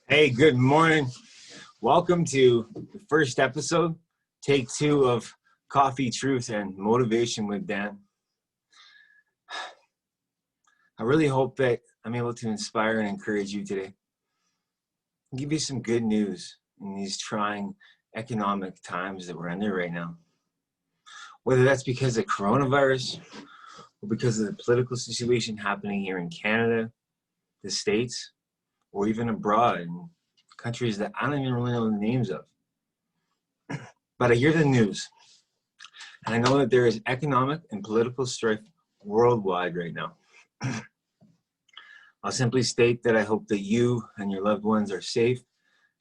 Hey, good morning. Welcome to the first episode, take 2 of Coffee, Truth, and Motivation with Dan. I really hope that I'm able to inspire and encourage you today. I'll give you some good news in these trying economic times that we're under right now. Whether that's because of coronavirus or because of the political situation happening here in Canada, the States, or even abroad in countries that I don't even really know the names of. But I hear the news, and I know that there is economic and political strife worldwide right now. I'll simply state that I hope that you and your loved ones are safe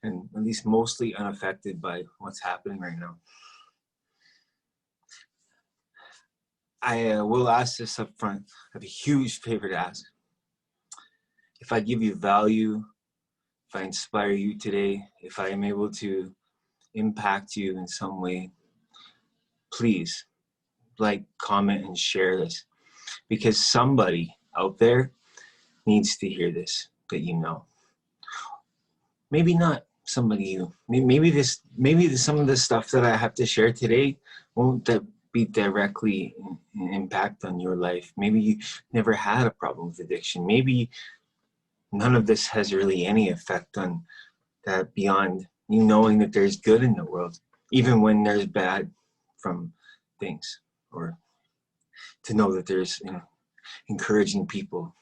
and at least mostly unaffected by what's happening right now. I will ask this up front. I have a huge favor to ask. If I give you value, if I inspire you today, if I am able to impact you in some way, please like, comment, and share this, because somebody out there needs to hear this that you know. Maybe not somebody you. Maybe some of the stuff that I have to share today won't be directly an impact on your life. Maybe you never had a problem with addiction. Maybe none of this has really any effect on that beyond you knowing that there's good in the world, even when there's bad from things, or to know that there's encouraging people.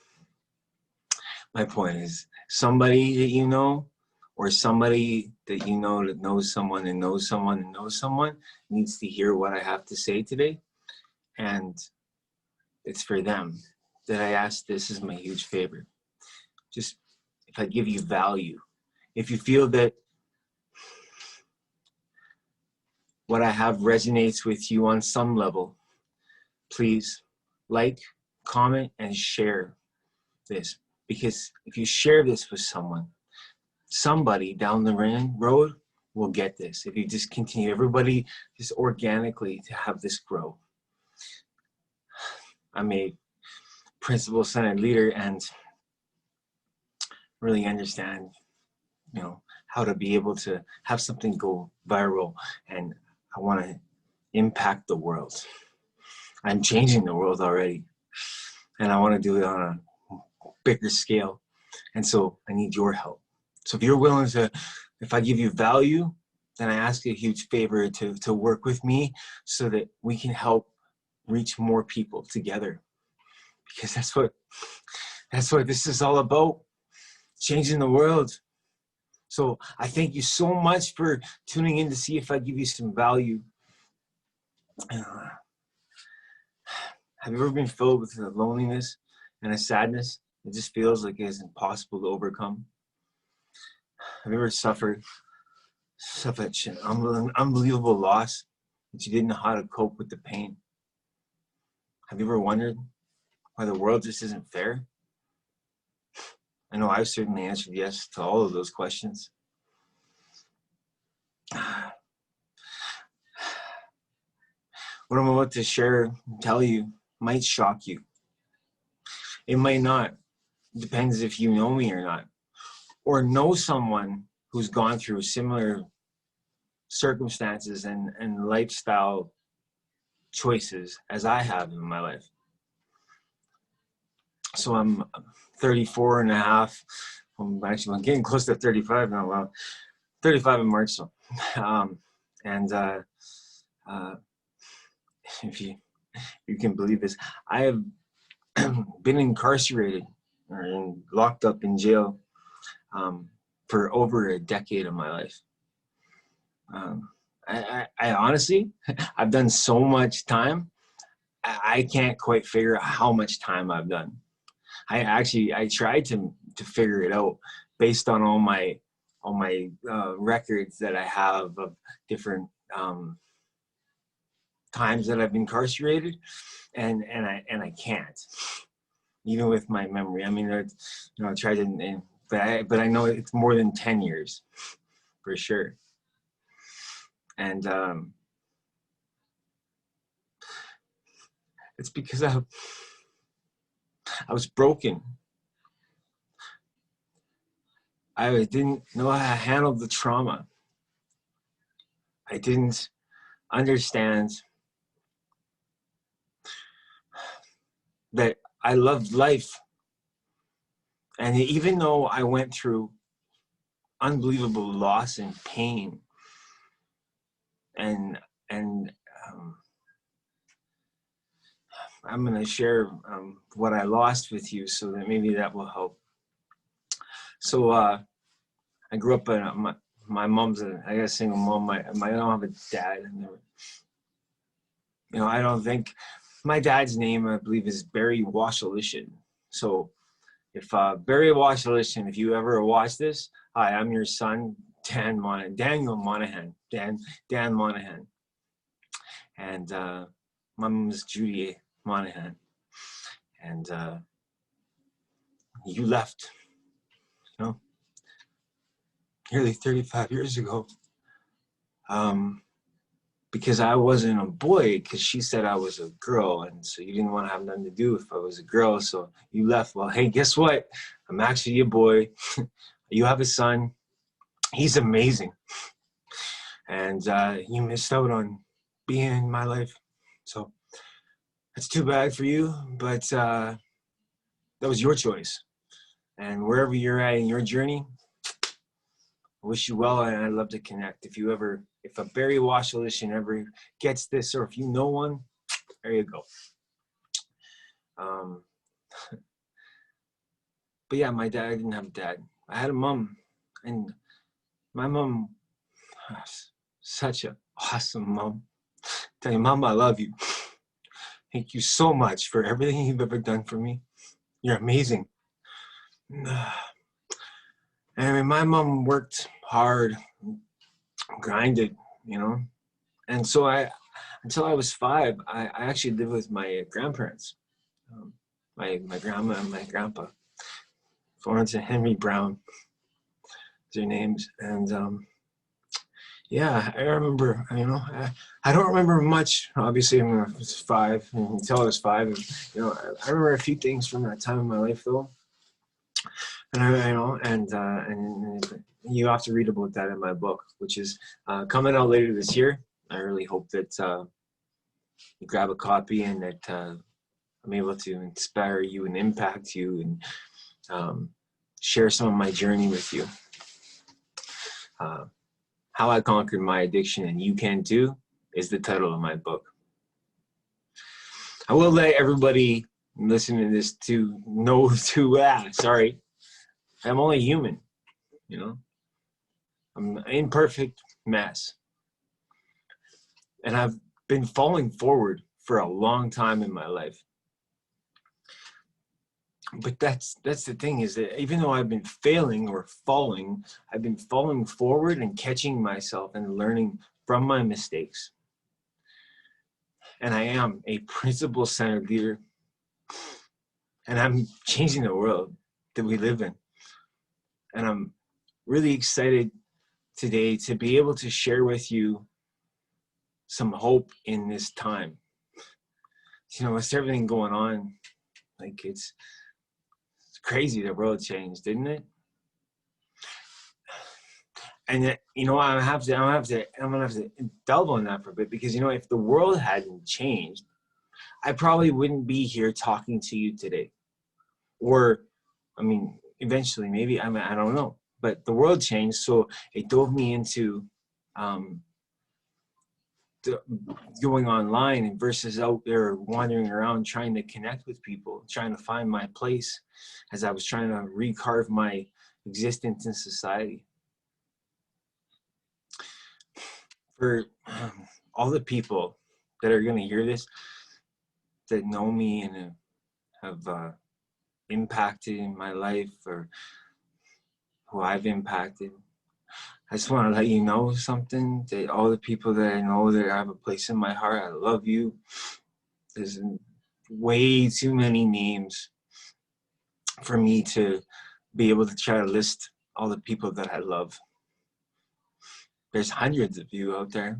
My point is, somebody that you know, or somebody that you know that knows someone and knows someone and knows someone, needs to hear what I have to say today. And it's for them that I ask this as my huge favor. Just, if I give you value, if you feel that what I have resonates with you on some level, please like, comment, and share this. Because if you share this with someone, somebody down the road will get this. If you just continue, everybody just organically to have this grow. I'm a principal Senate leader and really understand, how to be able to have something go viral, and I want to impact the world. I'm changing the world already, and I want to do it on a bigger scale. And so I need your help. So if you're willing to, if I give you value, then I ask you a huge favor to work with me so that we can help reach more people together. Because that's what this is all about, changing the world. So I thank you so much for tuning in to see if I give you some value. Have you ever been filled with a loneliness and a sadness? It just feels like it's impossible to overcome. Have you ever suffered such an unbelievable loss that you didn't know how to cope with the pain? Have you ever wondered why the world just isn't fair? I know I've certainly answered yes to all of those questions. What I'm about to share and tell you might shock you. It might not. It depends if you know me or not, or know someone who's gone through similar circumstances and lifestyle choices as I have in my life. So I'm 34 and a half. I'm getting close to 35 now. Well, 35 in March. So, if you can believe this, I have been incarcerated or locked up in jail for over a decade of my life. I honestly, I've done so much time, I can't quite figure out how much time I've done. I tried to figure it out based on all my records that I have of different times that I've been incarcerated, and I can't, even with my memory. I mean, I tried to, but I know it's more than 10 years for sure. And it's because I was broken. I didn't know how to handle the trauma. I didn't understand that I loved life. And even though I went through unbelievable loss and pain, and um, I'm going to share what I lost with you so that maybe that will help. So I grew up in my mom's I got a single mom. I don't have a dad. You know, I don't think my dad's name, I believe, is Barry Washalishin. So if Barry Washalishin, if you ever watch this, hi, I'm your son, Daniel Monahan, Dan Monahan, and my mom is Judy Monahan, and you left, you know, nearly 35 years ago, because I wasn't a boy, because she said I was a girl, and so you didn't want to have nothing to do if I was a girl, so you left. Well, hey, guess what? I'm actually a boy. You have a son. He's amazing. And you missed out on being in my life. So it's too bad for you, but that was your choice. And wherever you're at in your journey, I wish you well, and I'd love to connect. If a Barry Washalishin ever gets this, or if you know one, there you go. But yeah, my dad, I didn't have a dad. I had a mom, and my mom, such an awesome mom. Tell you, Mom, I love you. Thank you so much for everything you've ever done for me. You're amazing. And my mom worked hard, grinded, you know. And so until I was 5, I actually lived with my grandparents, my grandma and my grandpa, Florence and Henry Brown, their names. And yeah, I remember, you know, I don't remember much, obviously, when I was 5, until I was 5. And, you know, I remember a few things from that time in my life, though. And you know, and you have to read about that in my book, which is coming out later this year. I really hope that you grab a copy, and that I'm able to inspire you and impact you, and share some of my journey with you. How I Conquered My Addiction and You Can Too is the title of my book. I will let everybody listening to this to know sorry, I'm only human, you know. I'm an imperfect mess. And I've been falling forward for a long time in my life. But that's the thing, is that even though I've been failing or falling, I've been falling forward and catching myself and learning from my mistakes. And I am a principle-centered leader. And I'm changing the world that we live in. And I'm really excited today to be able to share with you some hope in this time. You know, with everything going on, like it's crazy the world changed, didn't it? And you know, I'm gonna have to delve on that for a bit, because you know, if the world hadn't changed, I probably wouldn't be here talking to you today. Or, I mean, eventually, maybe, I don't know. But the world changed, so it dove me into going online versus out there wandering around trying to connect with people, trying to find my place as I was trying to recarve my existence in society. For all the people that are going to hear this, that know me and have impacted in my life, or who I've impacted, I just want to let you know something, that all the people that I know that have a place in my heart, I love you. There's way too many names for me to be able to try to list all the people that I love. There's hundreds of you out there.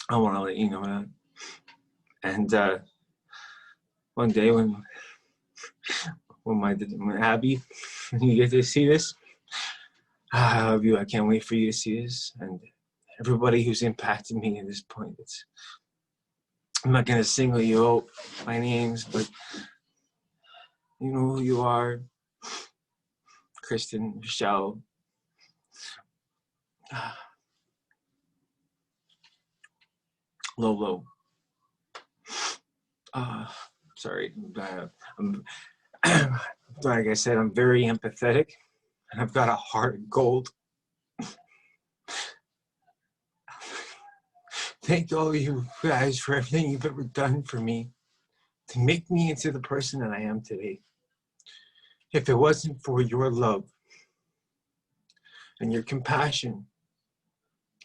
I want to let you know that. And one day when when Abby, when you get to see this, I love you. I can't wait for you to see this. And everybody who's impacted me at this point, I'm not going to single you out by names, but you know who you are. Kristen, Michelle, Lolo. Sorry. I'm, like I said, I'm very empathetic, and I've got a heart of gold. Thank all you guys for everything you've ever done for me to make me into the person that I am today. If it wasn't for your love and your compassion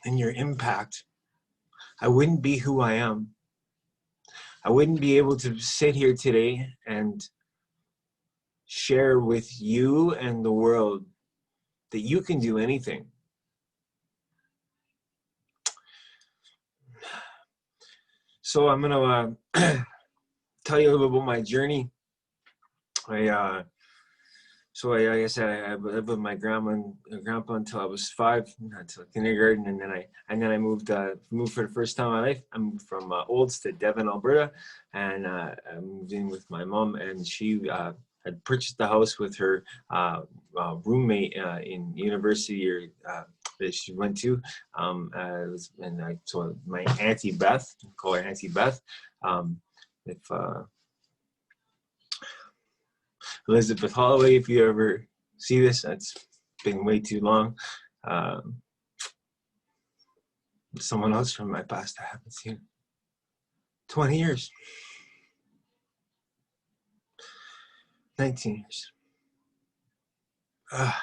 and your impact, I wouldn't be who I am. I wouldn't be able to sit here today and share with you and the world that you can do anything. So I'm gonna tell you a little about my journey. Like I said, I lived with my grandma and grandpa until I was 5, until kindergarten, and then I moved for the first time in my life. I moved from Olds to Devon, Alberta, and I moved in with my mom, and she had purchased the house with her roommate in university that she went to, so my Auntie Beth, call her Auntie Beth. If Elizabeth Holloway, if you ever see this, that's been way too long. Someone else from my past I haven't seen. 20 years. 19 years. Like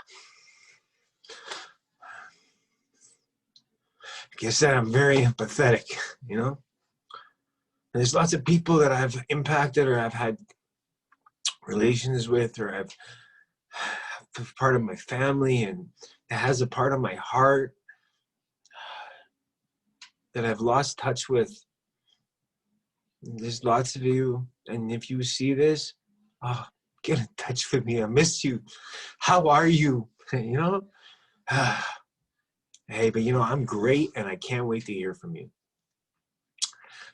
I said, I'm very empathetic, you know? There's lots of people that I've impacted or I've had relations with, or I've part of my family, and that has a part of my heart that I've lost touch with. There's lots of you, and if you see this, get in touch with me. I miss you. How are you? You know? Hey, but you know, I'm great, and I can't wait to hear from you.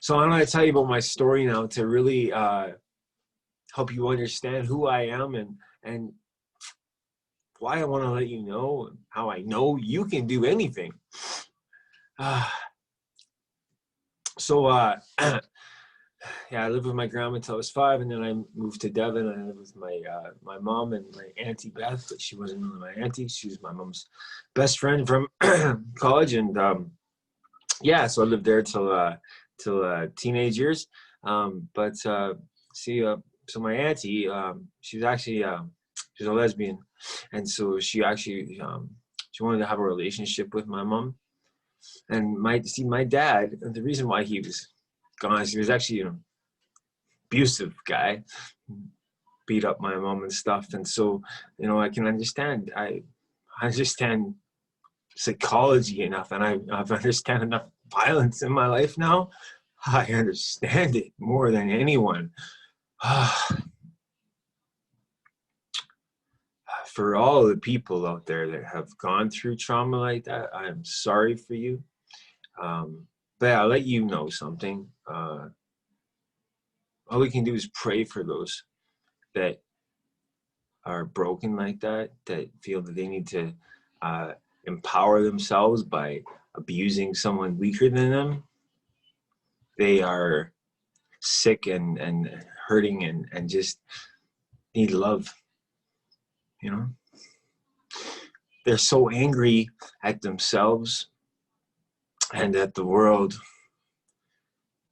So I'm going to tell you about my story now to really help you understand who I am and why I want to let you know, and how I know you can do anything. Yeah, I lived with my grandma until I was 5, and then I moved to Devon. I lived with my mom and my Auntie Beth, but she wasn't really my auntie. She was my mom's best friend from college, and yeah, so I lived there till teenage years. So my auntie, she was actually she's a lesbian, and so she actually she wanted to have a relationship with my mom. And my dad, the reason why he was gone is he was actually abusive guy, beat up my mom and stuff. And so, I can understand. I understand psychology enough, and I've understand enough violence in my life now. I understand it more than anyone. For all the people out there that have gone through trauma like that, I am sorry for you. But I'll let you know something. All we can do is pray for those that are broken like that feel that they need to empower themselves by abusing someone weaker than them. They are sick and hurting and just need love. They're so angry at themselves and at the world.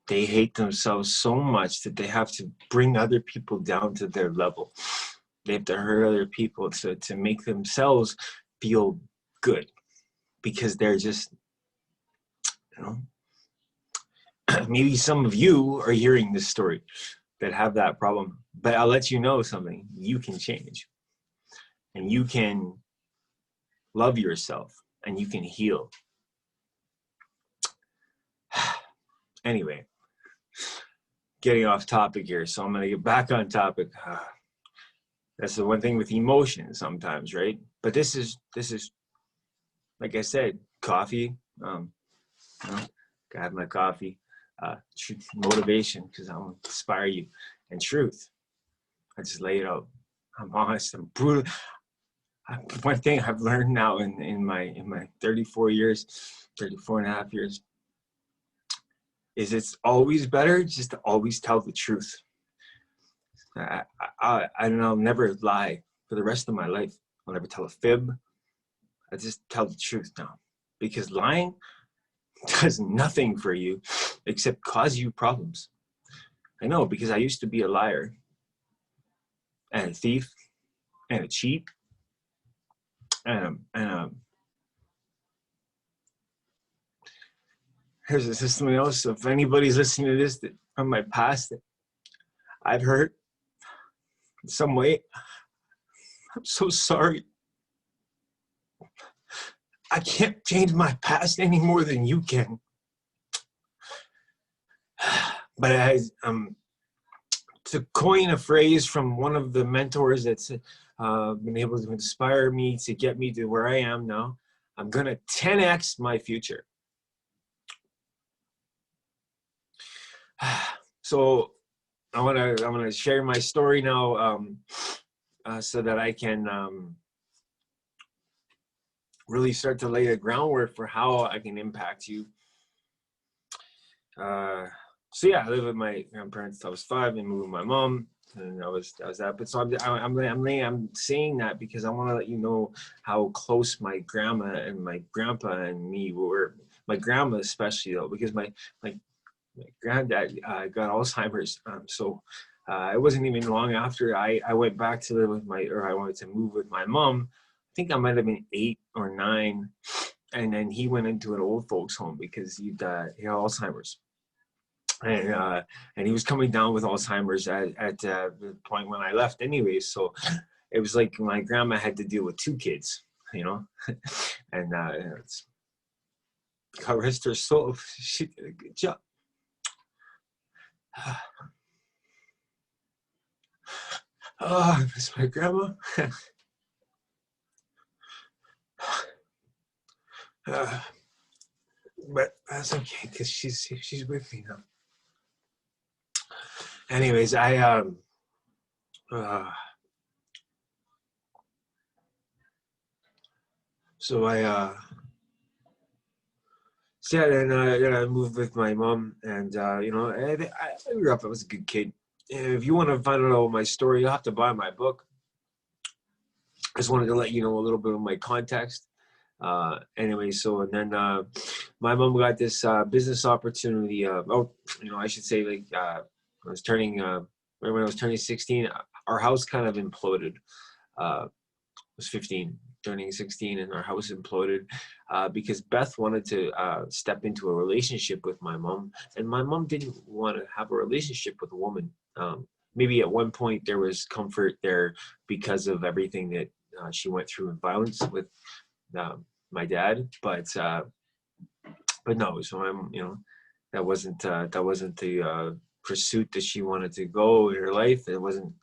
They hate themselves so much that they have to bring other people down to their level. They have to hurt other people to make themselves feel good, because they're just, maybe some of you are hearing this story that have that problem, but I'll let you know something. You can change, and you can love yourself, and you can heal. Anyway, getting off topic here, so I'm going to get back on topic. That's the one thing with emotions sometimes, right? But this is like I said, coffee. You know, gotta have my coffee. Motivation, because I want to inspire you, and truth. I just lay it out. I'm honest. I'm brutal. One thing I've learned now in my 34 years, 34 and a half years, is it's always better just to always tell the truth. I'll never lie for the rest of my life. I'll never tell a fib. I just tell the truth now, because lying does nothing for you except cause you problems. I know, because I used to be a liar and a thief and a cheat and here's something else. So if anybody's listening to this from my past that I've hurt in some way, I'm so sorry. I can't change my past any more than you can. But to coin a phrase from one of the mentors that's been able to inspire me to get me to where I am now, I'm gonna 10x my future. So I want to share my story now, so that I can really start to lay the groundwork for how I can impact you. So yeah, I lived with my grandparents till I was 5, and moved with my mom, and that was that. But so I'm saying that because I want to let you know how close my grandma and my grandpa and me were. My grandma especially, though, because my granddad got Alzheimer's. So it wasn't even long after I went back to live with I wanted to move with my mom. I think I might have been 8 or 9, and then he went into an old folks home because he had Alzheimer's. And he was coming down with Alzheimer's at the point when I left anyways. So it was like my grandma had to deal with 2 kids, you know, and it's, God rest her soul, she did a good job. Oh, I miss my grandma. But that's okay, because she's with me now. Anyways, then I moved with my mom, and you know, I grew up. I was a good kid. And if you want to find out about my story, you'll have to buy my book. I just wanted to let you know a little bit of my context. Anyway, so and then my mom got this business opportunity. You know, I should say, like, I was turning when I was turning 16, our house kind of imploded. I was 15, turning 16, and our house imploded because Beth wanted to step into a relationship with my mom, and my mom didn't want to have a relationship with a woman. Maybe at one point there was comfort there because of everything that she went through in violence with my dad, but no. So you know, that wasn't the pursuit that she wanted to go in her life. It wasn't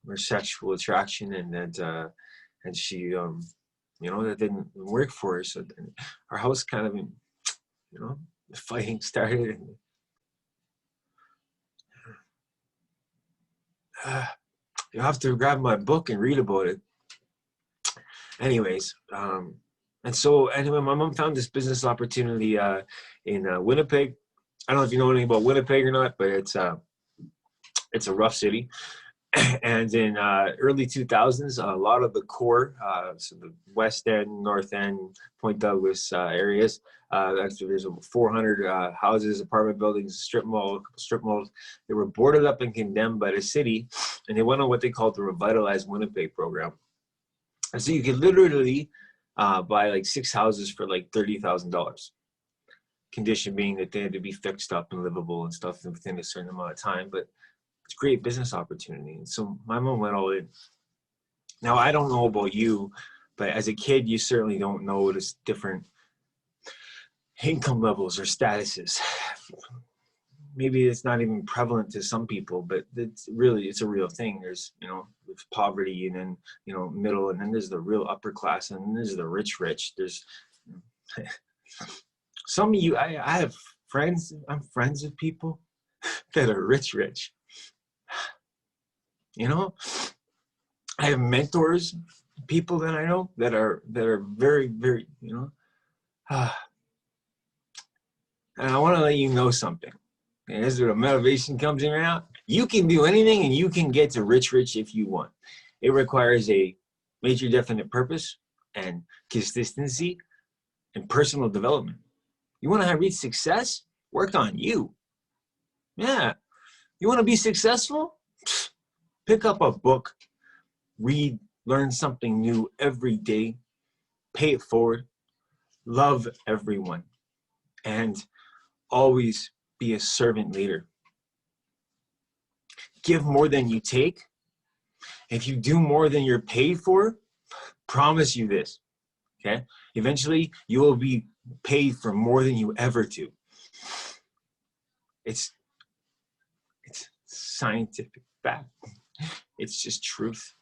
her sexual attraction, and she you know, that didn't work for her. So our house kind of, you know, the fighting started. And, you have to grab my book and read about it. Anyways, and so anyway, my mom found this business opportunity in Winnipeg. I don't know if you know anything about Winnipeg or not, but it's a rough city. And in early 2000s, a lot of the core, so the West End, North End, Point Douglas areas, actually there's over 400 houses, apartment buildings, strip malls. They were boarded up and condemned by the city, and they went on what they called the Revitalize Winnipeg program. And so you could literally buy like 6 houses for like $30,000. Condition being that they had to be fixed up and livable and stuff within a certain amount of time. But it's a great business opportunity. And so my mom went all in. Now, I don't know about you, but as a kid, you certainly don't notice different income levels or statuses. maybe it's not even prevalent to some people, but it's a real thing. There's, there's poverty, and then, middle, and then there's the real upper class, and then there's the rich. There's some of you, I have friends, I'm friends with people that are rich. I have mentors, people that I know that are very, very, and I want to let you know something. And this is where the motivation comes in right now. You can do anything, and you can get to rich if you want. It requires a major definite purpose and consistency and personal development. You want to reach success? Work on you. Yeah. You want to be successful? Pick up a book, read, learn something new every day, pay it forward, love everyone, and always be a servant leader. Give more than you take. If you do more than you're paid for, promise you this, okay? Eventually, you will be paid for more than you ever do. It's scientific fact. It's just truth.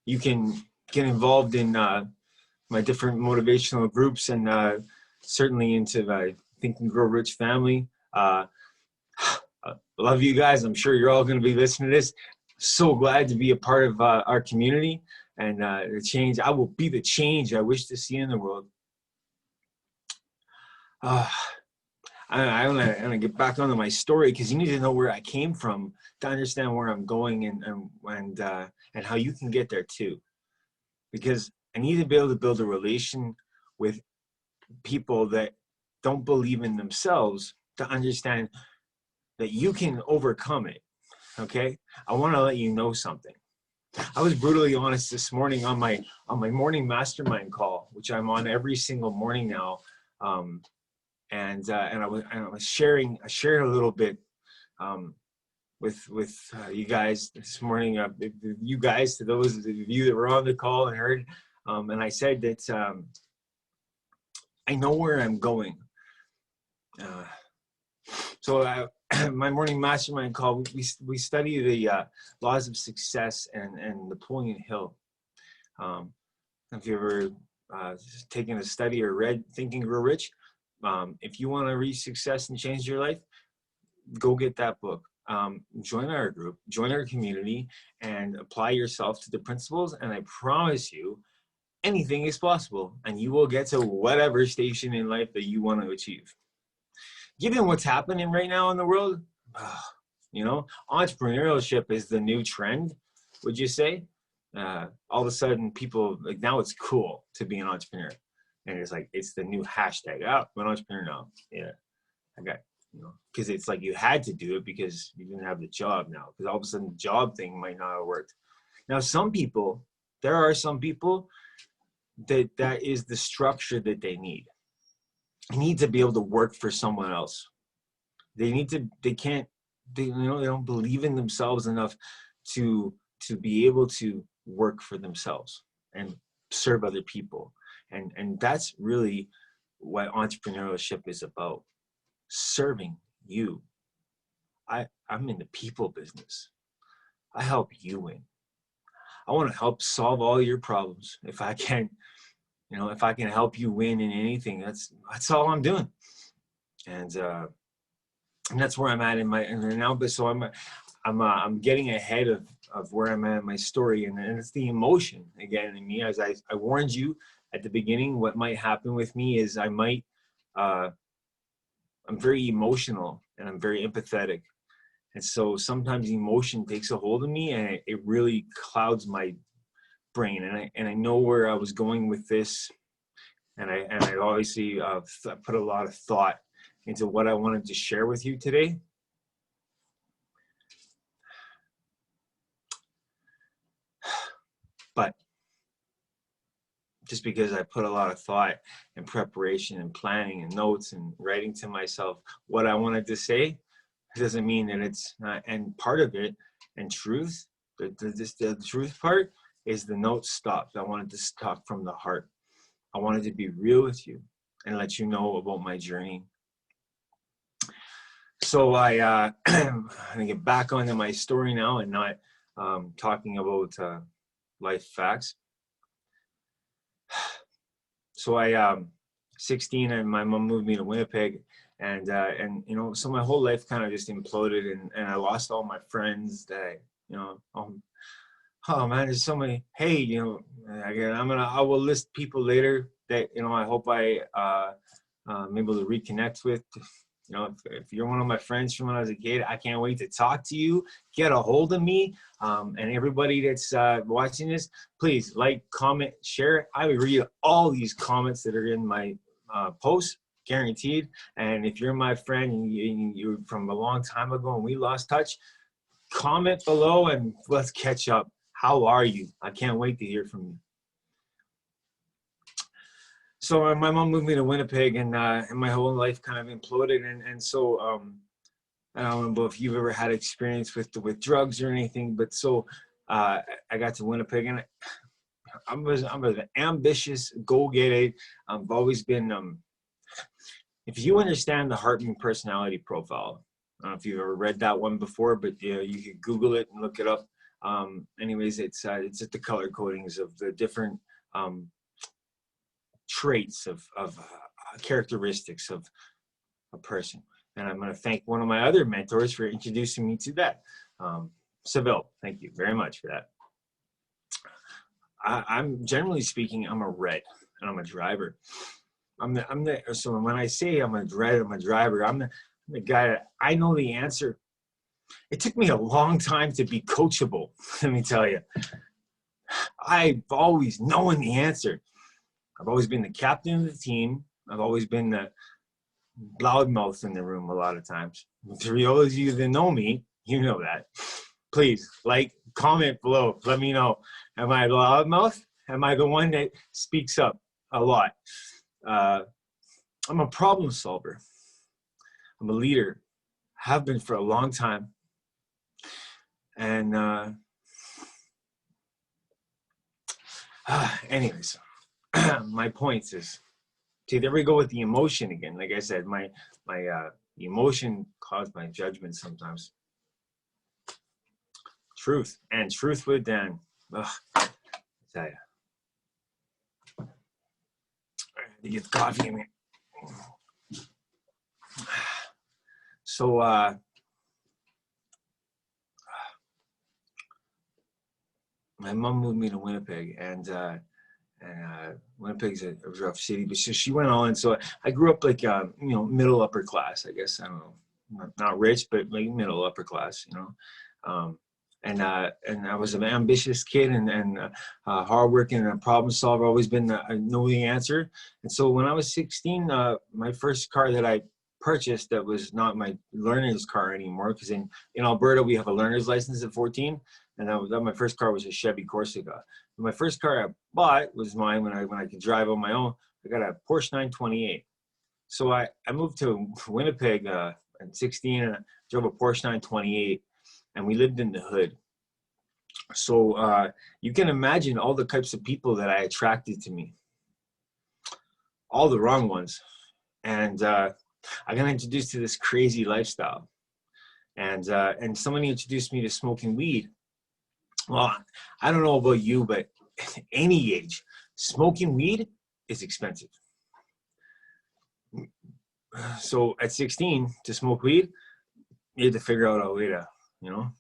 You can get involved in my different motivational groups, and certainly into the Think and Grow Rich family. I love you guys. I'm sure you're all going to be listening to this. So glad to be a part of our community and the change. I will be the change I wish to see in the world. I want to get back onto my story, because you need to know where I came from to understand where I'm going, and how you can get there too. Because I need to be able to build a relation with people that don't believe in themselves to understand that you can overcome it. Okay? I want to let you know something. I was brutally honest this morning on my morning mastermind call, which I'm on every single morning now. And I was sharing. I shared a little bit with you guys this morning. You guys, to those of you that were on the call and heard, and I said that I know where I'm going. So my morning mastermind call, we study the laws of success and Napoleon Hill. If you ever taken a study or read Think and Grow Rich, if you want to reach success and change your life, go get that book. Join our group, join our community, and apply yourself to the principles. And I promise you, anything is possible, and you will get to whatever station in life that you want to achieve. Given what's happening right now in the world, entrepreneurship is the new trend, would you say? All of a sudden, people, like, now it's cool to be an entrepreneur. And it's like, it's the new hashtag. Oh, I'm an entrepreneur now. Yeah, I got, because it's like you had to do it because you didn't have the job now. Because all of a sudden, the job thing might not have worked. Now, there are some people that is the structure that they need. They need to be able to work for someone else. They don't believe in themselves enough to be able to work for themselves and serve other people. And that's really what entrepreneurship is about. Serving you. I'm in the people business. I help you win. I want to help solve all your problems. If I can, if I can help you win in anything, that's all I'm doing. And that's where I'm at in now. But so I'm getting ahead of where I'm at in my story, and it's the emotion again in me. As I warned you at the beginning, what might happen with me is I'm very emotional and I'm very empathetic, and so sometimes emotion takes a hold of me, and it really clouds my brain. And I know where I was going with this, and I obviously put a lot of thought into what I wanted to share with you today. But just because I put a lot of thought and preparation and planning and notes and writing to myself what I wanted to say, doesn't mean that it's not. And part of it, and truth, the truth part is the notes stopped. I wanted to talk from the heart. I wanted to be real with you and let you know about my journey. So I'm gonna get back onto my story now and not talking about life facts. So 16, and my mom moved me to Winnipeg, and you know, so my whole life kind of just imploded, and I lost all my friends that you know, oh man, there's so many. Hey, you know, again, I will list people later that, you know, I hope I'm able to reconnect with. You know, if you're one of my friends from when I was a kid, I can't wait to talk to you. Get a hold of me. And everybody that's watching this, please like, comment, share. I will read all these comments that are in my posts, guaranteed. And if you're my friend and you're from a long time ago and we lost touch, comment below and let's catch up. How are you? I can't wait to hear from you. So my mom moved me to Winnipeg, and my whole life kind of imploded. And so I don't know if you've ever had experience with drugs or anything, but so I got to Winnipeg, and I'm an ambitious, go get it. I've always been. If you understand the Hartman personality profile, I don't know if you've ever read that one before, but you could Google it and look it up. Anyways, it's just the color codings of the different traits of characteristics of a person. And I'm going to thank one of my other mentors for introducing me to that. Seville, thank you very much for that. I'm generally speaking, I'm a red, and I'm a driver. So when I say I'm a driver, I'm the guy that I know the answer. It took me a long time to be coachable, let me tell you. I've always known the answer. I've always been the captain of the team. I've always been the loudmouth in the room a lot of times. For those of you that know me, you know that. Please, like, comment below. Let me know. Am I the loudmouth? Am I the one that speaks up a lot? I'm a problem solver. I'm a leader. Have been for a long time. And anyways, my point is, see, there we go with the emotion again. Like I said, my emotion caused my judgment sometimes. Truth, and truth with Dan. Ugh, I tell you. I had to get the coffee in me. So my mom moved me to Winnipeg, and Winnipeg's a rough city, but so she went on. So I grew up like you know, middle upper class, I guess. I don't know, not rich, but like middle upper class, you know. And I was an ambitious kid, and hardworking and a problem solver. Always been I know the answer. And so when I was 16, my first car that I purchased, that was not my learner's car anymore, because in Alberta we have a learner's license at 14, and that my first car was a Chevy Corsica. My first car I bought was mine when I could drive on my own. I got a Porsche 928. So I moved to Winnipeg at 16, and I drove a Porsche 928, and we lived in the hood. So you can imagine all the types of people that I attracted to me, all the wrong ones. And I got introduced to this crazy lifestyle, and somebody introduced me to smoking weed. Well, I don't know about you, but at any age, smoking weed is expensive. So at 16, to smoke weed, you had to figure out a way to, you know,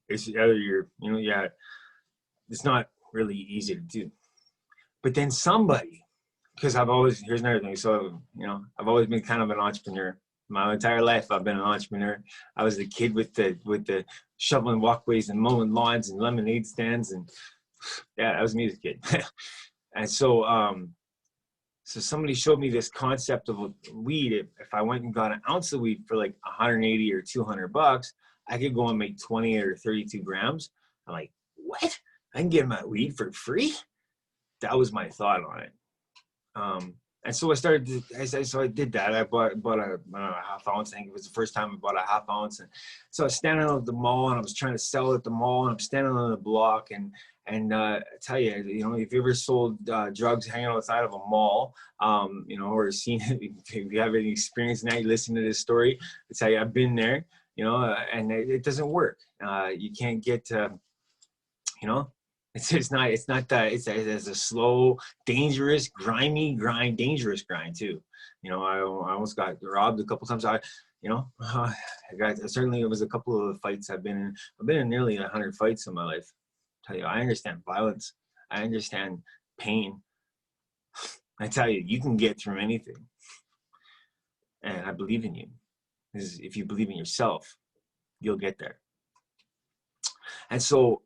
it's either you're, you know, yeah, it's not really easy to do. But then somebody, because I've always, here's another thing. So, you know, I've always been kind of an entrepreneur. My entire life, I've been an entrepreneur. I was the kid with the shoveling walkways and mowing lawns and lemonade stands, and yeah, that was me as a kid. And so, so somebody showed me this concept of weed. If I went and got an ounce of weed for like 180 or 200 bucks, I could go and make 20 or 32 grams. I'm like, what? I can get my weed for free? That was my thought on it. And so I started to, so I did that. I bought a half ounce. I think it was the first time I bought a half ounce. And so I was standing at the mall and I was trying to sell at the mall, and I'm standing on the block, and I tell you, you know, if you ever sold drugs hanging outside of a mall, you know, or seen it, if you have any experience now, you listen to this story, I tell you, I've been there, you know, and it doesn't work. You can't get, you know, it's not that, it's a slow, dangerous, grimy grind, dangerous grind too. You know, I almost got robbed a couple times. You know, I got, certainly it was a couple of fights I've been in. I've been in nearly 100 fights in my life. Tell you, I understand violence. I understand pain. I tell you, you can get through anything. And I believe in you. Because if you believe in yourself, you'll get there. And so,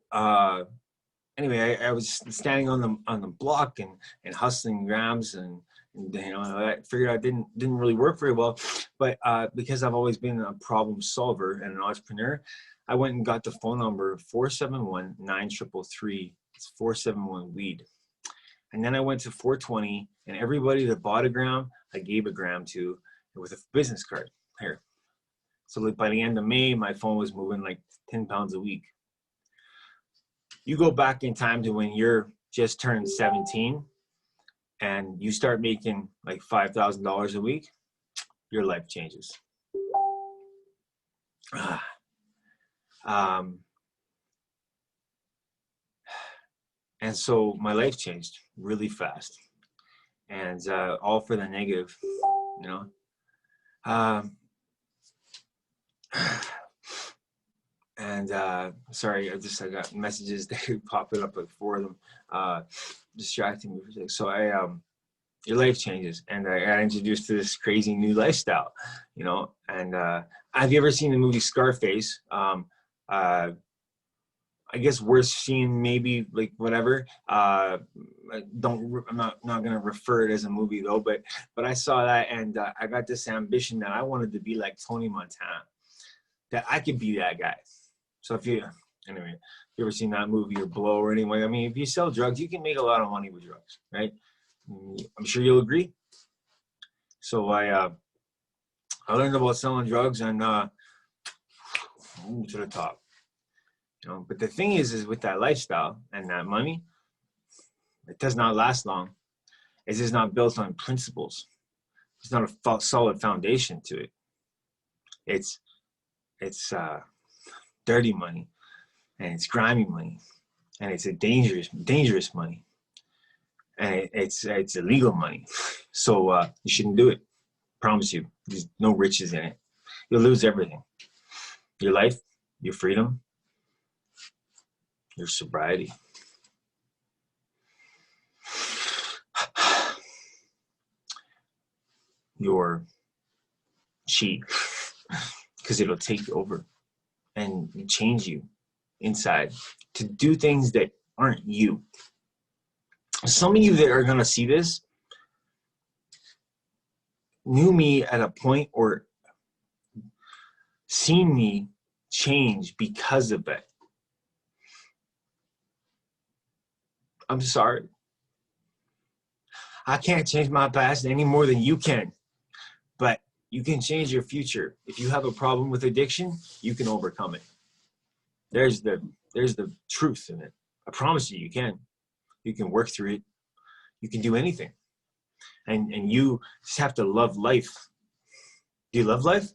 anyway, I was standing on the block and hustling grams, and you know, I figured out didn't really work very well, but because I've always been a problem solver and an entrepreneur, I went and got the phone number 471-9333. It's 471 weed. And then I went to 420, and everybody that bought a gram, I gave a gram to with a business card here. So like by the end of May, my phone was moving like 10 pounds a week. You go back in time to when you're just turned 17 and you start making like $5,000 a week, your life changes. And so my life changed really fast, and all for the negative, you know. And sorry, I got messages that popping up like four of them, distracting me for a second. So your life changes, and I got introduced to this crazy new lifestyle, you know. And have you ever seen the movie Scarface? I guess worth seeing, maybe, like, whatever. I'm not gonna refer it as a movie though, but I saw that, and I got this ambition that I wanted to be like Tony Montana, that I could be that guy. So anyway, if you ever seen that movie or Blow or anything, I mean, if you sell drugs, you can make a lot of money with drugs, right? I'm sure you'll agree. So I learned about selling drugs, and to the top. You know, but the thing is with that lifestyle and that money, it does not last long. It is not built on principles. It's not a solid foundation to it. It's dirty money, and it's grimy money, and it's a dangerous money, and it's illegal money. So you shouldn't do it. Promise you, there's no riches in it. You'll lose everything: your life, your freedom, your sobriety. Your chi, because it'll take over and change you inside to do things that aren't you. Some of you that are gonna see this knew me at a point or seen me change because of it. I'm sorry. I can't change my past any more than you can, but you can change your future. If you have a problem with addiction, you can overcome it. There's the truth in it. I promise you, you can. You can work through it. You can do anything. And you just have to love life. Do you love life?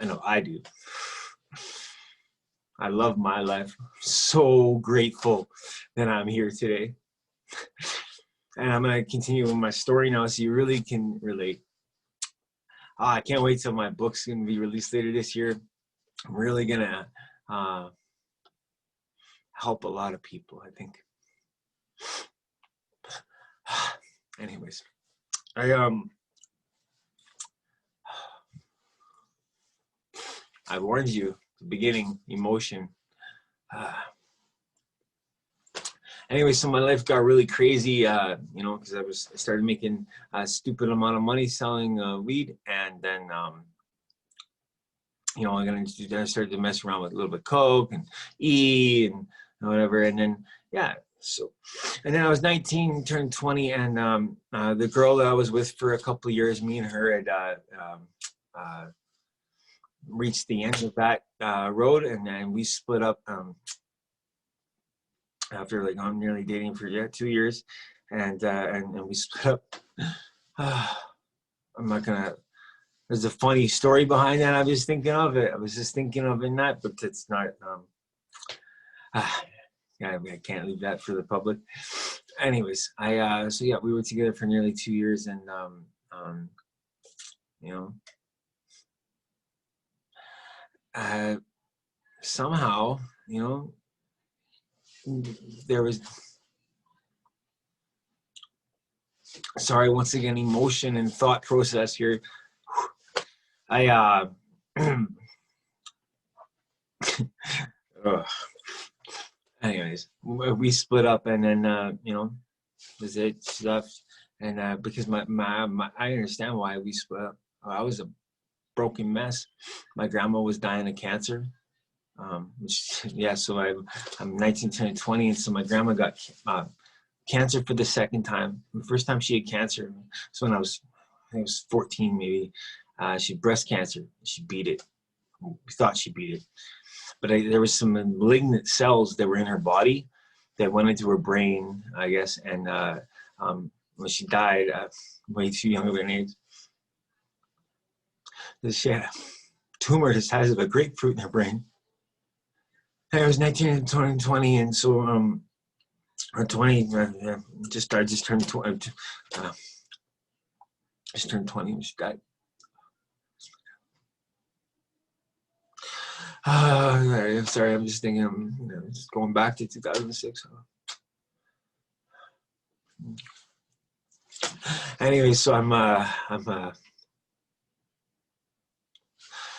I know I do. I love my life. So grateful that I'm here today. And I'm going to continue with my story now so you really can relate. I can't wait till my book's going to be released later this year. I'm really going to help a lot of people, I think. Anyways, I warned you at the beginning, emotion. Anyway, so my life got really crazy, you know, because I started making a stupid amount of money selling weed, and then, you know, I started to mess around with a little bit of coke and E and whatever, and then, yeah, So, and then I was 19, turned 20, and the girl that I was with for a couple of years, me and her had reached the end of that road, and then we split up after like I'm nearly dating for 2 years, and we split up. I'm not gonna. There's a funny story behind that. I was thinking of it. I was just thinking of it, but it's not. Yeah, I can't leave that for the public. Anyways, so yeah, we were together for nearly 2 years, and you know, somehow, you know, there was. Sorry, once again, emotion and thought process here. Anyways, we split up, and then you know, was it stuff, and because my I understand why we split up. I was a broken mess. My grandma was dying of cancer. Yeah, so I'm 19, turning 20, and so my grandma got cancer for the second time. The first time she had cancer was when I think it was 14 maybe. She had breast cancer. She beat it. We thought she beat it. But there was some malignant cells that were in her body that went into her brain, I guess. And when she died, way too young of an age, she had a tumor the size of a grapefruit in her brain. And I was 19 and 20, and so or 20, I just turned 20. Just turned 20 when she died. I'm sorry, I'm just thinking, just going back to 2006. Anyway, so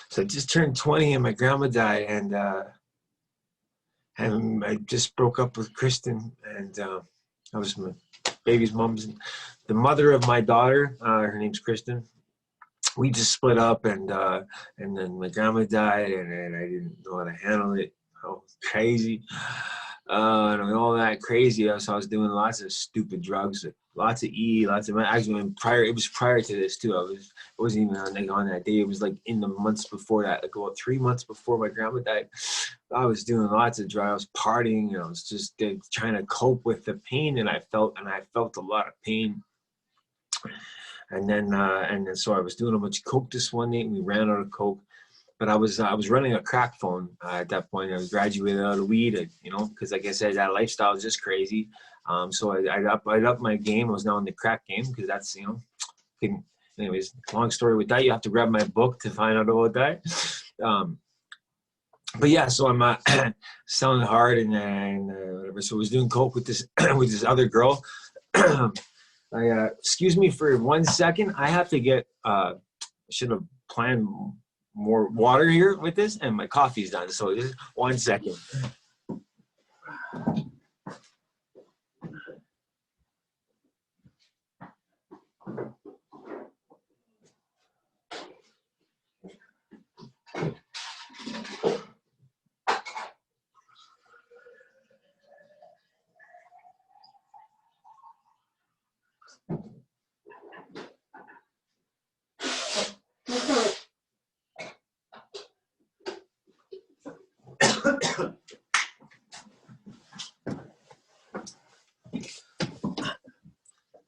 so I just turned 20, and my grandma died, and I just broke up with Kristen, and I was my baby's mom's, the mother of my daughter. Her name's Kristen. We just split up, and then my grandma died, and I didn't know how to handle it. I was crazy, and all that crazy. So I was doing lots of stupid drugs, lots of lots of. Actually, it was prior to this too. It wasn't even on that day. It was like in the months before that, like about 3 months before my grandma died. I was doing lots of drugs. I was partying, and I was just trying to cope with the pain that I felt, and I felt a lot of pain. And then so I was doing a bunch of coke this one night, and we ran out of coke. But I was running a crack phone at that point. I was graduated out of weed, you know, because like I said, that lifestyle is just crazy. So I upped my game. I was now in the crack game, because that's, you know, anyways, long story with that. You have to grab my book to find out about that. But yeah, so I'm selling hard, and whatever. So I was doing coke with this with this other girl. Excuse me for 1 second. I have to get, should have planned more water here with this, and my coffee's done. So just 1 second.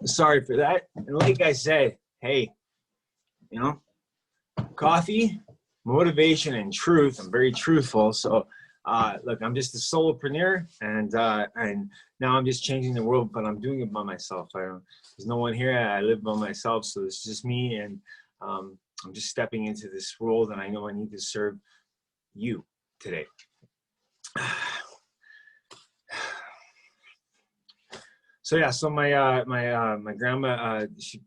Sorry for that. And like I said, hey, you know, coffee, motivation, and truth. I'm very truthful. So look, I'm just a solopreneur, and now I'm just changing the world, but I'm doing it by myself. There's no one here. I live by myself, so it's just me, and I'm just stepping into this role that I know I need to serve you today. So yeah, so my my grandma, she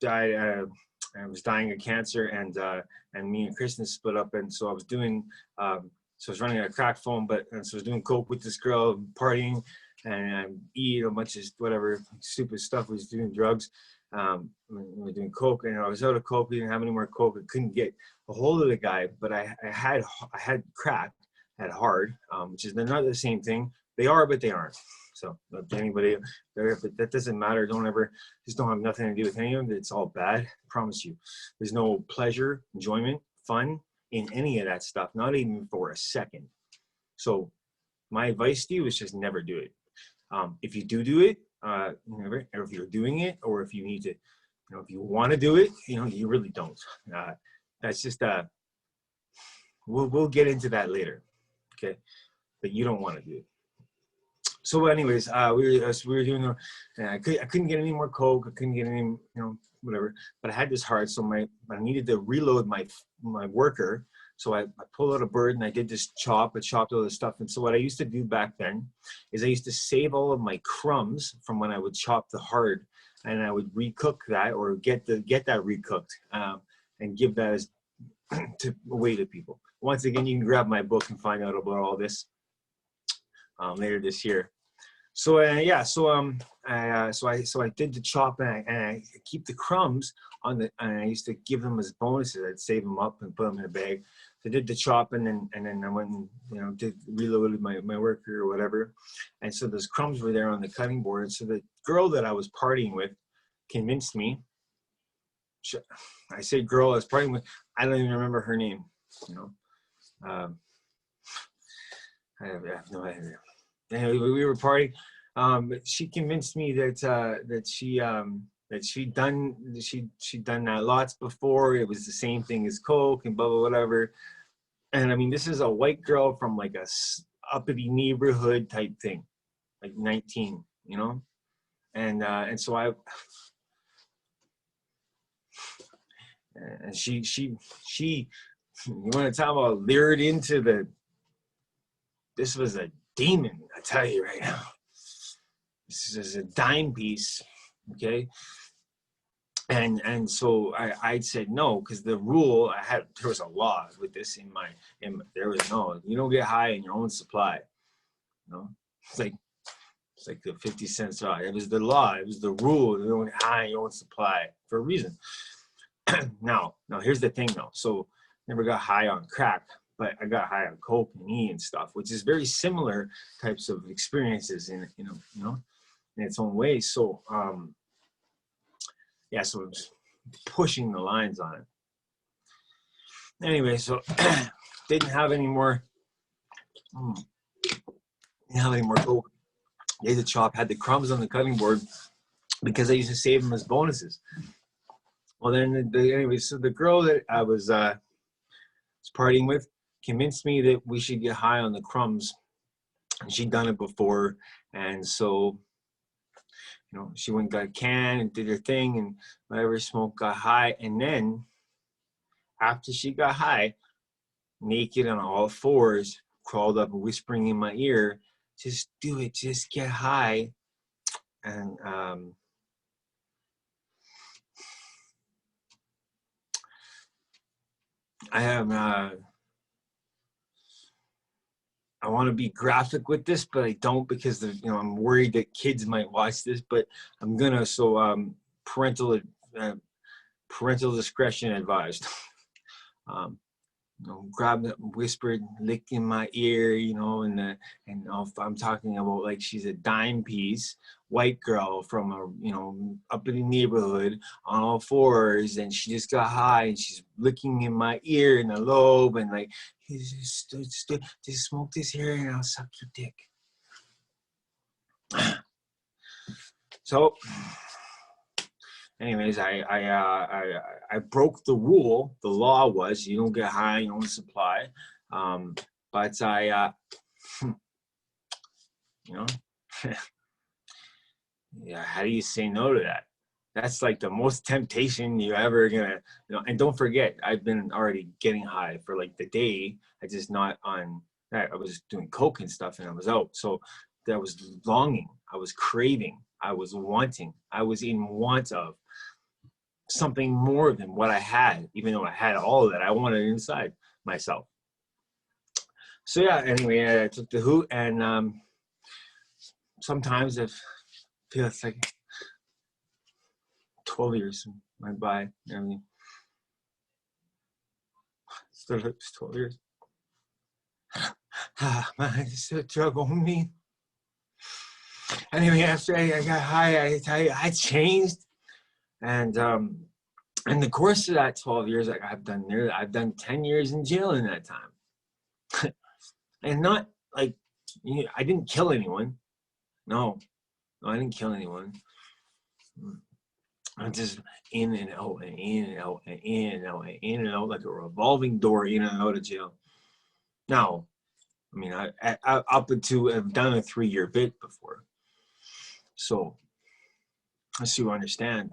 died. I was dying of cancer, and me and Kristen split up, and so I was doing, so I was running a crack phone, so I was doing coke with this girl, partying, and eating a bunch of whatever stupid stuff. We was doing drugs. We were doing coke, and I was out of coke. We didn't have any more coke. I couldn't get a hold of the guy, but I had crack, had hard, which is not the same thing. They are, but they aren't. So to anybody there, if that doesn't matter, just don't have nothing to do with any of it. It's all bad. I promise you. There's no pleasure, enjoyment, fun in any of that stuff, not even for a second. So my advice to you is just never do it. If you do it, never, or if you're doing it, or if you need to, if you want to do it, you really don't. That's just we'll get into that later, okay? But you don't want to do it. So, anyways, we were doing. I couldn't get any more coke. I couldn't get any, whatever. But I had this heart, so I needed to reload my worker. So I pulled out a bird and I did this chop. I chopped all this stuff. And so what I used to do back then is I used to save all of my crumbs from when I would chop the heart, and I would recook that or get that recooked and give that as away to people. Once again, you can grab my book and find out about all this later this year. So I did the chop, and I keep the crumbs and I used to give them as bonuses. I'd save them up and put them in a bag. So I did the chop, and then I went and reloaded my worker or whatever. And so those crumbs were there on the cutting board. And so the girl that I was partying with convinced me. I say girl I was partying with. I don't even remember her name. I have no idea. Anyway, we were partying. But she convinced me that she'd done that lots before. It was the same thing as coke and blah blah whatever. And I mean, this is a white girl from like a uppity neighborhood type thing, like 19, and so she you want to talk about lured into this was a demon, I tell you right now. This is a dime piece, okay? And so I said no, because the rule there was a law with this there was no, you don't get high in your own supply. It's like the 50 cents law. It was the law, it was the rule. You don't get high in your own supply for a reason. Now here's the thing though. So never got high on crack, but I got high on coke and E and stuff, which is very similar types of experiences in its own way. So so it was pushing the lines on it. Anyway, so didn't have any more coke. Did the chop, had the crumbs on the cutting board because I used to save them as bonuses. Well, then anyway, so the girl that I was partying with convinced me that we should get high on the crumbs, and she'd done it before, and so she went and got a can and did her thing and whatever, smoked, got high, and then after she got high, naked on all fours, crawled up whispering in my ear, just do it, just get high. And I want to be graphic with this, but I don't, because I'm worried that kids might watch this. But I'm gonna. So parental discretion advised. Grabbed it, whispered, licked in my ear, and I'm talking about like she's a dime piece, white girl from up in the neighborhood on all fours, and she just got high and she's licking in my ear in the lobe and like, just smoke this here and I'll suck your dick. So anyways, I broke the rule. The law was you don't get high in your own supply. But I, yeah, how do you say no to that? That's like the most temptation you're ever gonna, and don't forget, I've been already getting high for like the day. I just not on that. I was doing coke and stuff and I was out. So that was longing. I was craving. I was wanting. I was in want of something more than what I had, even though I had all of that. I wanted it inside myself. So yeah, anyway, I took the hoot, and sometimes it feels like 12 years went by. Still it's 12 years. Man, it's a drug on me. Anyway, after I got high, I tell you, I changed. And in the course of that 12 years, like I've done 10 years in jail in that time. And not like, I didn't kill anyone. No, I didn't kill anyone. I'm just in and out and in and out and in and out and in and out like a revolving door, in and out of jail. Now, I mean, I up to have done a 3-year bit before. So, as you understand,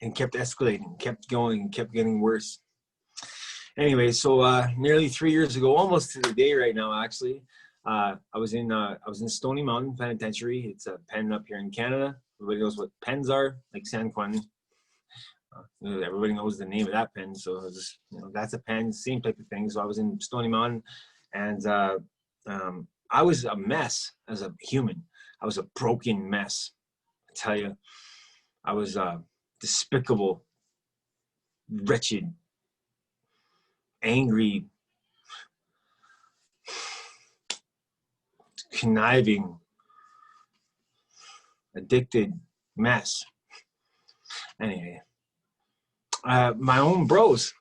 and kept escalating, kept going, and kept getting worse. Anyway, so nearly 3 years ago, almost to the day right now, actually, I was in Stony Mountain Penitentiary. It's a pen up here in Canada. Everybody knows what pens are, like San Quentin. Everybody knows the name of that pen, so just, that's a pen, same type of thing. So I was in Stony Mountain, and I was a mess as a human. I was a broken mess. I tell you, I was despicable, wretched, angry, conniving, addicted mess. Anyway, my own bros,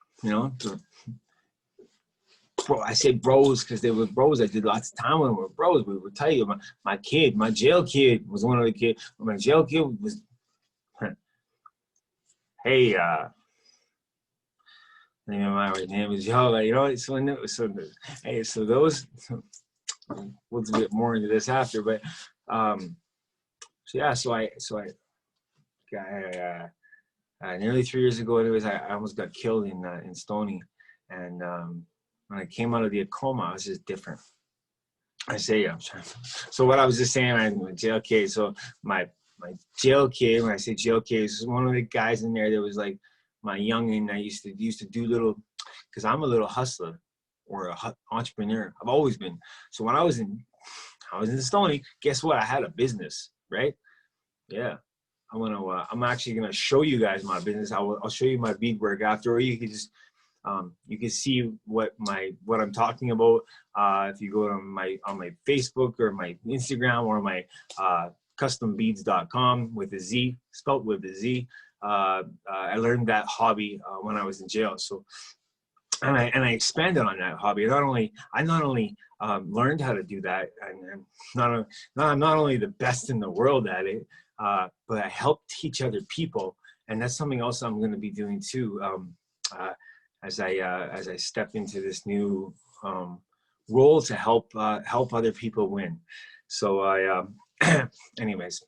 bro, I say bros because they were bros. I did lots of time when we were bros. We would tell you, my jail kid was one of the kids. My jail kid was, hey, my name is Yo, so those, we'll get more into this after, but nearly 3 years ago, anyways, I almost got killed in Stony, and when I came out of the coma, I was just different. So what I was just saying, I'm a jail kid. So my jail kid, when I say jail kid, is one of the guys in there that was like my youngin. I used to do little, because I'm a little hustler or a entrepreneur. I've always been. So when I was in Stony, guess what? I had a business, right? Yeah. I'm actually gonna show you guys my business. I'll show you my beadwork after, or you can just you can see what I'm talking about if you go to on my Facebook or my Instagram or my custombeads.com with a Z, spelled with a Z. I learned that hobby when I was in jail. So and I expanded on that hobby. I not only learned how to do that, and I'm not only the best in the world at it, but I help teach other people, and that's something else I'm going to be doing too. As I step into this new role to help other people win. So anyways,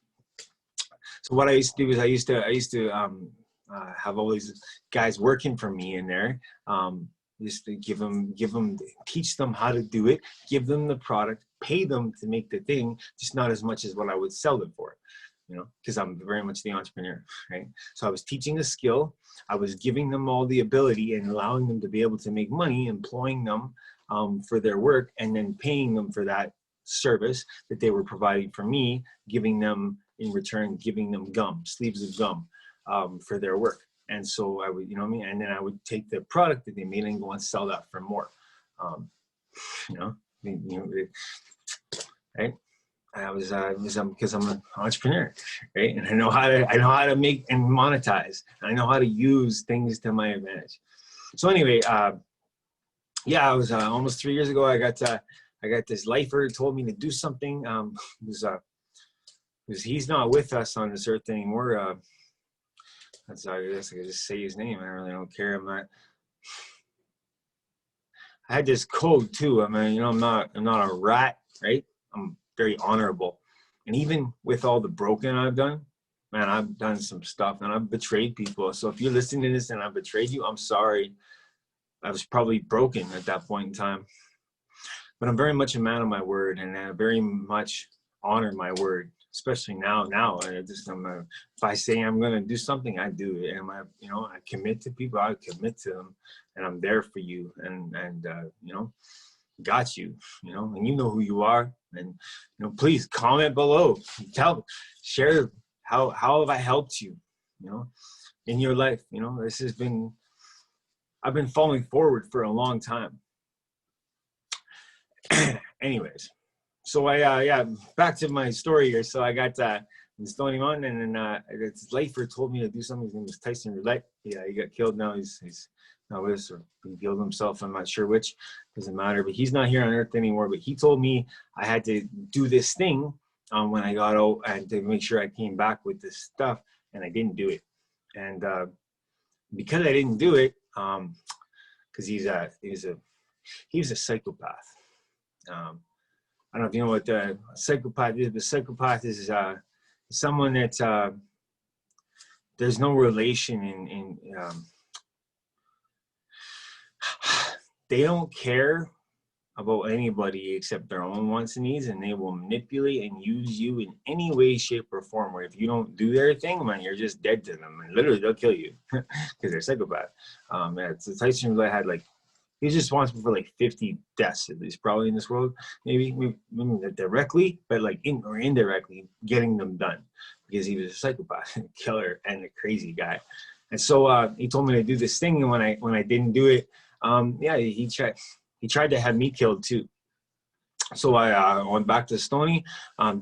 so what I used to do is I used to have all these guys working for me in there. Just to teach them how to do it, give them the product, pay them to make the thing, just not as much as what I would sell them for. Because I'm very much the entrepreneur, right? So I was teaching a skill, I was giving them all the ability and allowing them to be able to make money, employing them for their work, and then paying them for that service that they were providing for me, giving them in return, giving them sleeves of gum for their work. And so I would, and then I would take the product that they made and go and sell that for more, right? I was because I'm an entrepreneur, right? And I know how to make and monetize. I know how to use things to my advantage. So anyway, yeah, I was almost 3 years ago. I got this lifer told me to do something. Because he's not with us on this earth anymore. I guess I could just say his name. I really don't care. I had this code too. I mean, I'm not a rat, right? I'm very honorable. And even with all the broken I've done, man, I've done some stuff and I've betrayed people. So if you're listening to this and I betrayed you, I'm sorry. I was probably broken at that point in time. But I'm very much a man of my word, and I very much honor my word, especially now. If I say I'm going to do something, I do it. And I commit to people, I commit to them, and I'm there for you. And got you, and you know who you are. And, please comment below, share how have I helped you, in your life. I've been falling forward for a long time. Anyways, So yeah, back to my story here. So I got in Stony Mountain, and then his lifer told me to do something. His name was Tyson Roulette. Yeah, he got killed now. He's not with us, or he killed himself. I'm not sure which. Doesn't matter. But he's not here on Earth anymore. But he told me I had to do this thing when I got out, and to make sure I came back with this stuff, and I didn't do it. And because I didn't do it, because he was a psychopath. I don't know if you know what a psychopath is, but psychopath is someone that there's no relation in they don't care about anybody except their own wants and needs, and they will manipulate and use you in any way, shape, or form. Where if you don't do their thing, man, you're just dead to them, and literally they'll kill you because they're psychopath. Yeah, so Tyson Roulette had like, he's responsible for like 50 deaths at least probably in this world, maybe directly, but like or indirectly getting them done because he was a psychopath, killer, and a crazy guy. And so he told me to do this thing, and when I didn't do it, yeah, he tried to have me killed too. So I went back to Stony,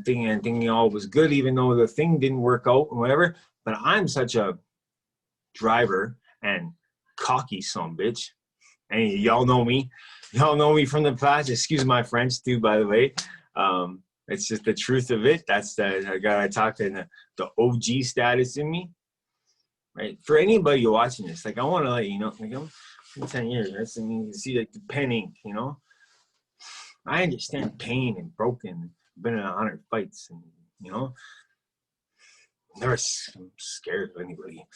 thinking all was good, even though the thing didn't work out and whatever. But I'm such a driver and cocky son bitch. And y'all know me. Y'all know me from the past. Excuse my French too, by the way. It's just the truth of it. That's I gotta talk to the OG status in me. Right? For anybody watching this, like I want to let you know, like I'm 10 years, right? So you can see like the pen ink, you know. I understand pain and broken. Been in 100 fights, and you know, never I'm scared of anybody.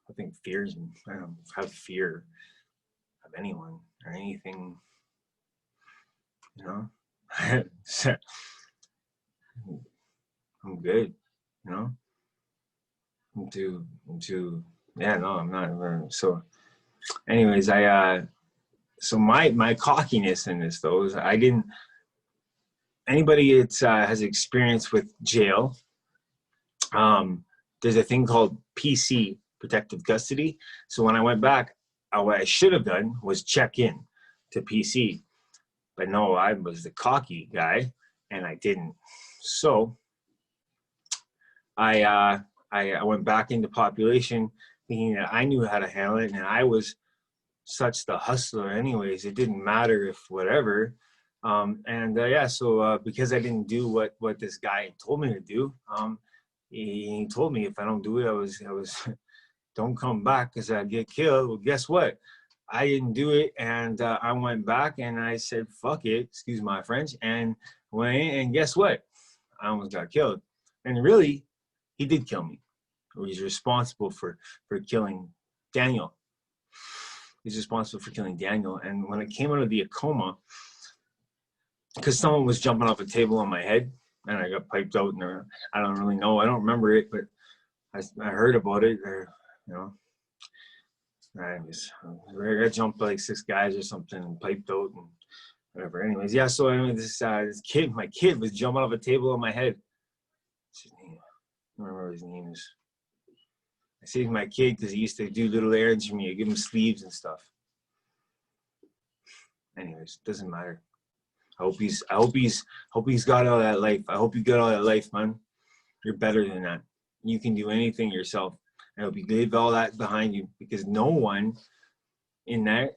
I think fears me. I don't have fear of anyone or anything, you know. I'm good, you know. I'm too. Yeah, no, I'm not. So, anyways, so my cockiness in this though is I didn't. Anybody that has experience with jail, there's a thing called PC, protective custody. So when I went back, what I should have done was check in to PC, but no, I was the cocky guy, and I didn't. So I went back into population thinking that I knew how to handle it, and I was such the hustler anyways. It didn't matter if whatever. Yeah, so because I didn't do what this guy told me to do, he told me if I don't do it, I was don't come back because I get killed. Well, guess what? I didn't do it, and I went back and I said, fuck it, excuse my French, and went in, and guess what? I almost got killed. And really, he did kill me. He's responsible for killing Daniel. He's responsible for killing Daniel. And when I came out of the coma, because someone was jumping off a table on my head, and I got piped out, and I don't really know. I don't remember it, but I heard about it, or, you know. I got jumped by like 6 guys or something and piped out and whatever. Anyways, yeah, so anyway, this kid, my kid was jumping off a table on my head. What's his name? I don't remember what his name is. I saved my kid because he used to do little errands for me. I give him sleeves and stuff. Anyways, doesn't matter. I hope he's got all that life. I hope you got all that life, man. You're better than that. You can do anything yourself. I hope you leave all that behind you, because no one in that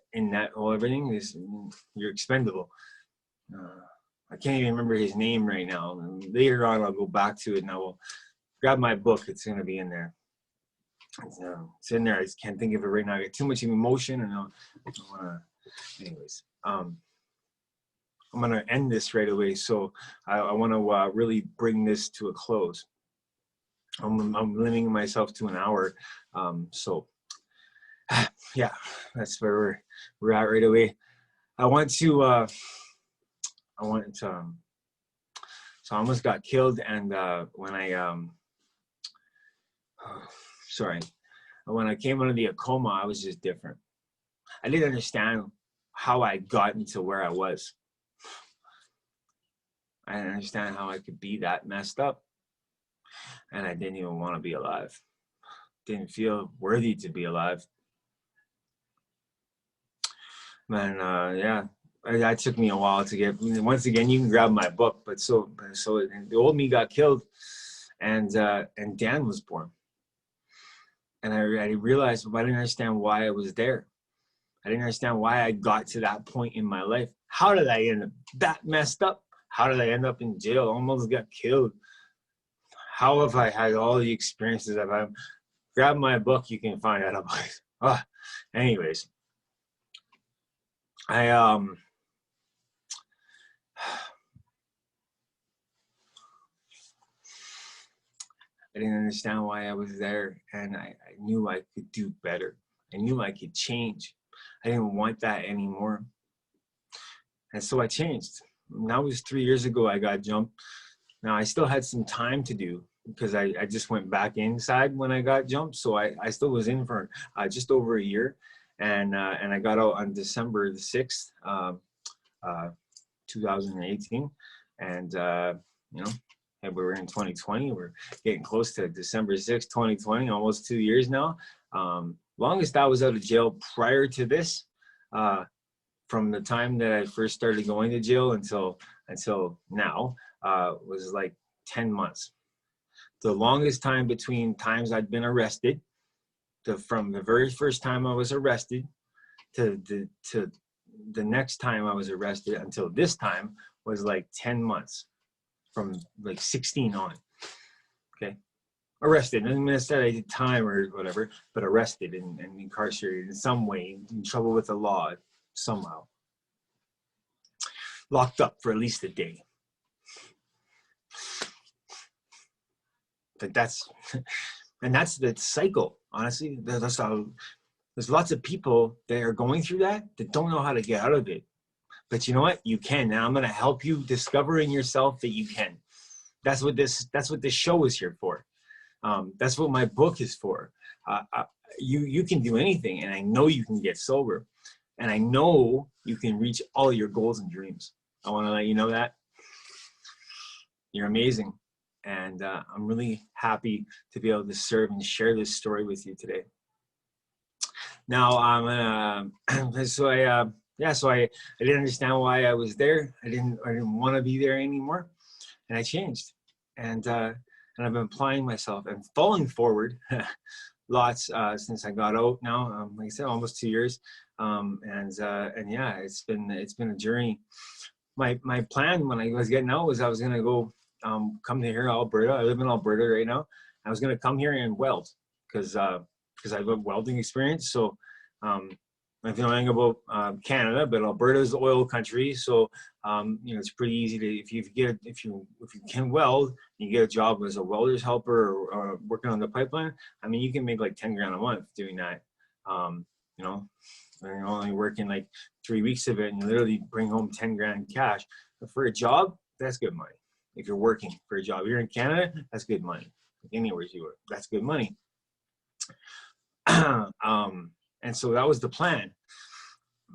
whole everything is, you're expendable. I can't even remember his name right now. Later on, I'll go back to it and I will grab my book. It's going to be in there. It's in there. I just can't think of it right now. I get too much emotion, and I want to. Anyways, I'm going to end this right away. So I want to really bring this to a close. I'm limiting myself to an hour. So yeah, that's where we're at right away. So I almost got killed, and when I came out of the coma, I was just different. I didn't understand how I got into where I was. I didn't understand how I could be that messed up, and I didn't even want to be alive. Didn't feel worthy to be alive. Man, yeah, that took me a while to get. Once again, you can grab my book, but so the old me got killed, and Dan was born, and I realized I didn't understand why I was there. I didn't understand why I got to that point in my life. How did I end up that messed up? How did I end up in jail? Almost got killed. How have I had all the experiences that I've? Grab my book, you can find out about it. Anyways, I didn't understand why I was there, and I knew I could do better. I knew I could change. I didn't want that anymore. And so I changed. That was 3 years ago I got jumped. Now I still had some time to do because I just went back inside when I got jumped. So I still was in for just over a year. And I got out on December the 6th, 2018. And, you know, we're in 2020. We're getting close to December 6th, 2020, almost 2 years now. Longest I was out of jail prior to this, from the time that I first started going to jail until now, was like 10 months. The longest time between times I'd been arrested, from the very first time I was arrested to the next time I was arrested until this time, was like 10 months, from like 16 on. Okay. Arrested. I mean, I said I did time or whatever, but arrested and incarcerated in some way, in trouble with the law somehow. Locked up for at least a day. But that's the cycle, honestly. That's how, there's lots of people that are going through that don't know how to get out of it. But you know what? You can. Now I'm going to help you discover in yourself that you can. That's what this show is here for. That's what my book is for. You can do anything, and I know you can get sober, and I know you can reach all your goals and dreams. I want to let you know that. You're amazing, and I'm really happy to be able to serve and share this story with you today. Now I'm gonna so I didn't understand why I was there. I didn't want to be there anymore, and I changed, and I've been applying myself and falling forward lots since I got out now. Like I said, almost 2 years, and yeah, it's been a journey. My plan when I was getting out was I was gonna go come to here, Alberta. I live in Alberta right now. I was gonna come here and weld because I have a welding experience. So if you know anything about Canada, but Alberta's oil country, so you know, it's pretty easy to, if you can weld, you get a job as a welder's helper or working on the pipeline. I mean, you can make like 10 grand a month doing that. You know, and you're only working like 3 weeks of it, and you literally bring home 10 grand cash. But for a job, that's good money. If you're working for a job, you're in Canada, that's good money. Anywhere you work, that's good money. And so that was the plan.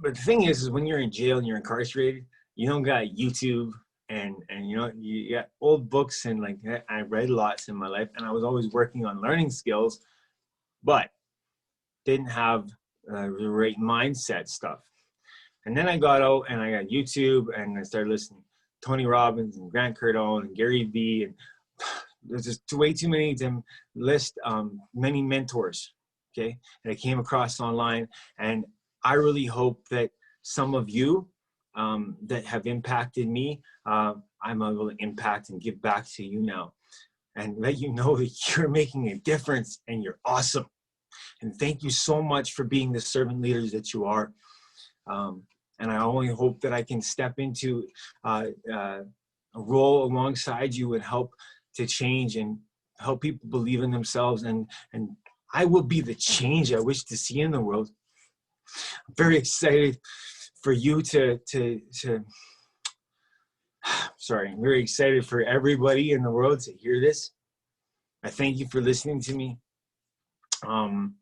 But the thing is when you're in jail and you're incarcerated, you don't got YouTube and you know, you got old books, and like I read lots in my life, and I was always working on learning skills, but didn't have the right mindset stuff. And then I got out and I got YouTube, and I started listening to Tony Robbins and Grant Cardone and Gary Vee, and there's just way too many to list many mentors. Okay, and I came across online, and I really hope that some of you that have impacted me, I'm able to impact and give back to you now, and let you know that you're making a difference and you're awesome. And thank you so much for being the servant leaders that you are. And I only hope that I can step into a role alongside you and help to change and help people believe in themselves, and I will be the change I wish to see in the world. I'm very excited for you I'm very excited for everybody in the world to hear this. I thank you for listening to me. I'm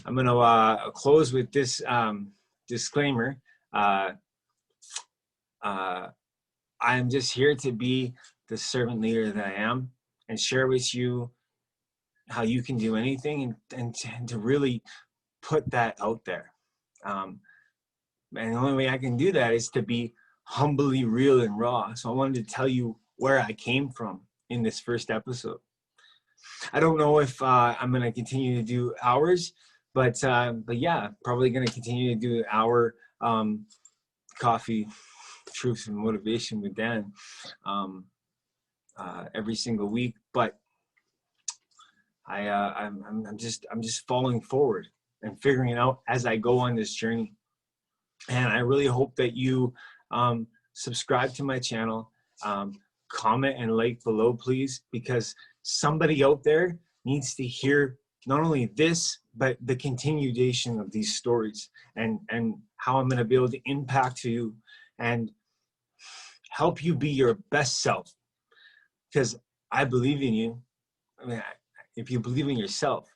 going to close with this disclaimer. I'm just here to be the servant leader that I am and share with you how you can do anything, and to really put that out there. And the only way I can do that is to be humbly real and raw. So I wanted to tell you where I came from in this first episode. I don't know if I'm going to continue to do hours, but yeah, probably going to continue to do hour coffee, truth, and motivation with Dan every single week. But I'm just following forward and figuring it out as I go on this journey. And I really hope that you subscribe to my channel, comment and like below, please, because somebody out there needs to hear not only this, but the continuation of these stories and how I'm going to be able to impact you and help you be your best self. Because I believe in you. I mean, if you believe in yourself,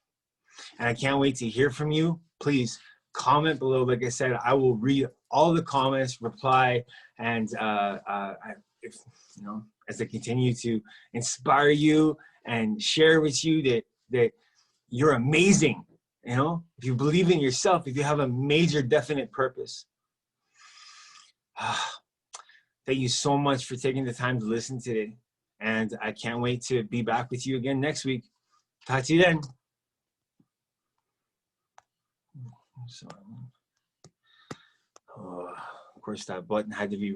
and I can't wait to hear from you, please comment below. Like I said, I will read all the comments, reply, and if you know, as I continue to inspire you and share with you that you're amazing. You know, if you believe in yourself, if you have a major definite purpose. Thank you so much for taking the time to listen today, and I can't wait to be back with you again next week. Talk to you then. So, of course, that button had to be